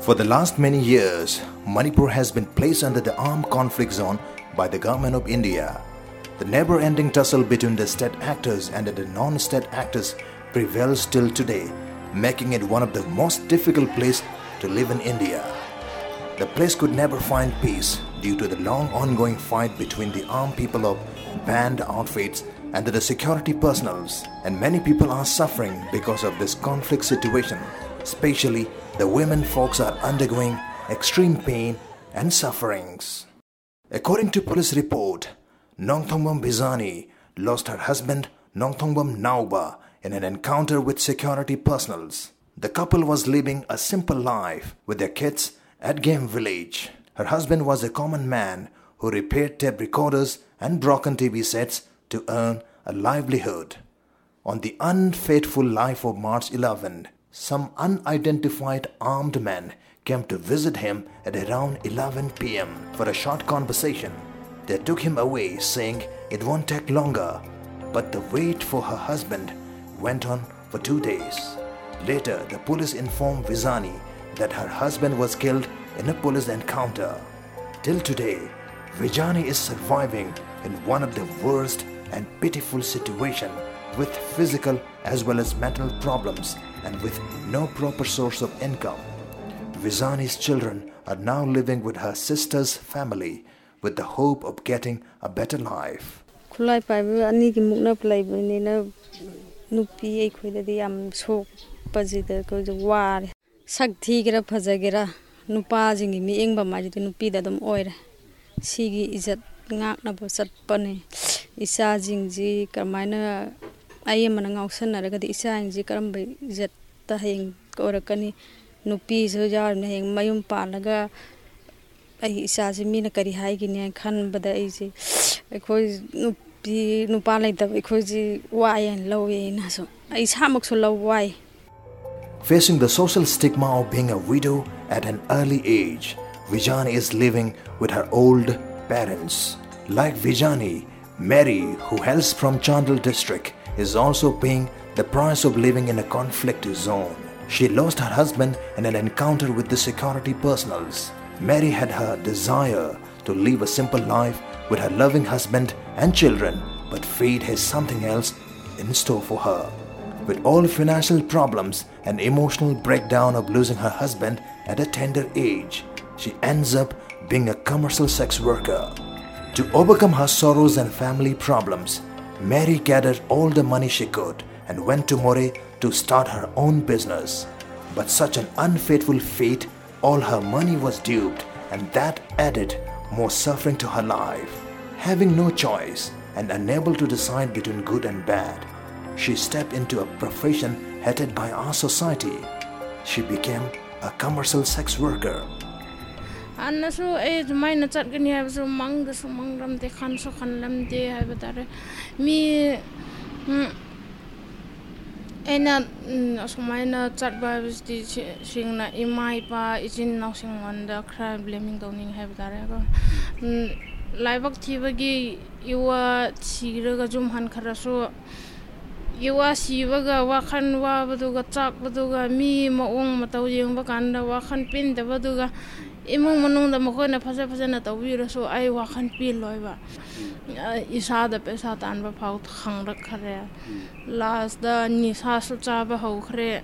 For the last many years, Manipur has been placed under the armed conflict zone by the government of India. The never-ending tussle between the state actors and the non-state actors prevails till today, making it one of the most difficult places to live in India. The place could never find peace due to the long ongoing fight between the armed people of band outfits and the security personals, and many people are suffering because of this conflict situation. Especially the women folks are undergoing extreme pain and sufferings. According to police report, Nongthongbam Bizani lost her husband Nongthongbam Nauba in an encounter with security personals. The couple was living a simple life with their kids at Game Village. Her husband was a common man who repaired tape recorders and broken TV sets to earn a livelihood. On the unfaithful life of March 11, some unidentified armed men came to visit him at around 11 p.m. for a short conversation. They took him away, saying it won't take longer, but the wait for her husband went on for 2 days. Later, the police informed Vizani that her husband was killed in a police encounter. Till today, Vijani is surviving in one of the worst and pitiful situations, with physical as well as mental problems and with no proper source of income. Vizani's children are now living with her sister's family with the hope of getting a better life. Sakthi Pazagera, Nupazing me Ingba Maji to Nupida dum oire. Sigi is at Naknabosat Pony. Isazing G Carmina. I am an oxen, I got the Isang Zikarambe Zet Tahing Gorakani, Nupis, Jar, Nang, Mayum Palaga. I Isazimina Kari hiking and can but the easy. Because Nupi Nupala, because why and low in so. Is hammock so low why. Facing the social stigma of being a widow at an early age, Vijani is living with her old parents. Like Vijani, Mary, who hails from Chandal district, is also paying the price of living in a conflict zone. She lost her husband in an encounter with the security personals. Mary had her desire to live a simple life with her loving husband and children, but fate has something else in store for her. With all financial problems and emotional breakdown of losing her husband at a tender age, she ends up being a commercial sex worker. To overcome her sorrows and family problems, Mary gathered all the money she could and went to More to start her own business. But such an unfaithful fate, all her money was duped, and that added more suffering to her life. Having no choice and unable to decide between good and bad, she stepped into a profession hated by our society. She became a commercial sex worker. Anna so mine chat can have so mang the sumang de khan so khan lam de have that me and so mine chat by was the sing na imai pa is in now sing on the crime blaming downing have that live activity you are Siraga Jum Han Karaso. You are Sivaga, Wakan Wabaduga, Chak Baduga, me, Maung Matau, Wakanda, Wakan Pin, the Baduga, Imunung, the Makona Pasapasana, the Vira, so I Wakan Pin Loiva. Isa the Pesat and Bapout Hang the career. Last the Nisa Sutaba Hokre.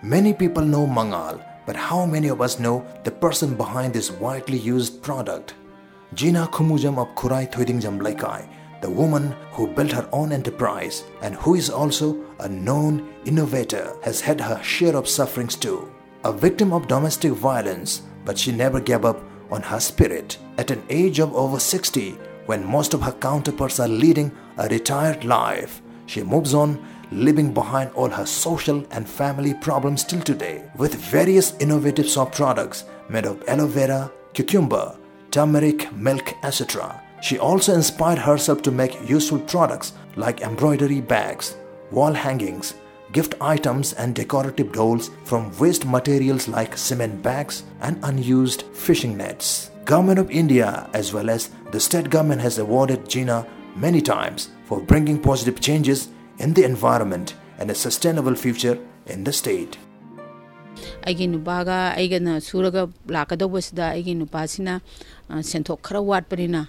Many people know Mangal, but how many of us know the person behind this widely used product? Gina Kumujam of Kurai Thoiding Jamblaikai, the woman who built her own enterprise and who is also a known innovator, has had her share of sufferings too. A victim of domestic violence, but she never gave up on her spirit. At an age of over 60, when most of her counterparts are leading a retired life, she moves on, leaving behind all her social and family problems till today, with various innovative soap products made of aloe vera, cucumber, turmeric, milk, etc. She also inspired herself to make useful products like embroidery bags, wall hangings, gift items and decorative dolls from waste materials like cement bags and unused fishing nets. Government of India as well as the state government has awarded Gina many times for bringing positive changes in the environment and a sustainable future in the state. aigi nupaga aigana suraga lakadobasida aigi nupasina senthok khara watpanina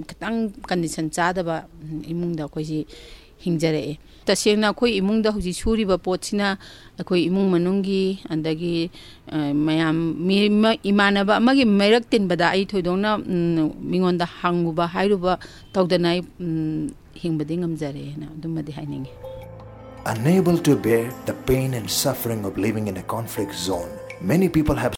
katang condition chadaba imungda khoi hingjare tasengna khoi imungda huji suriba potsina khoi imung manungi andagi mayam imanaba amagi merak tinbada ai thoidongna mingonda hanguba hairuba tawdanai hingbadi ngamjare na dumadi hainingi. Unable to bear the pain and suffering of living in a conflict zone, many people have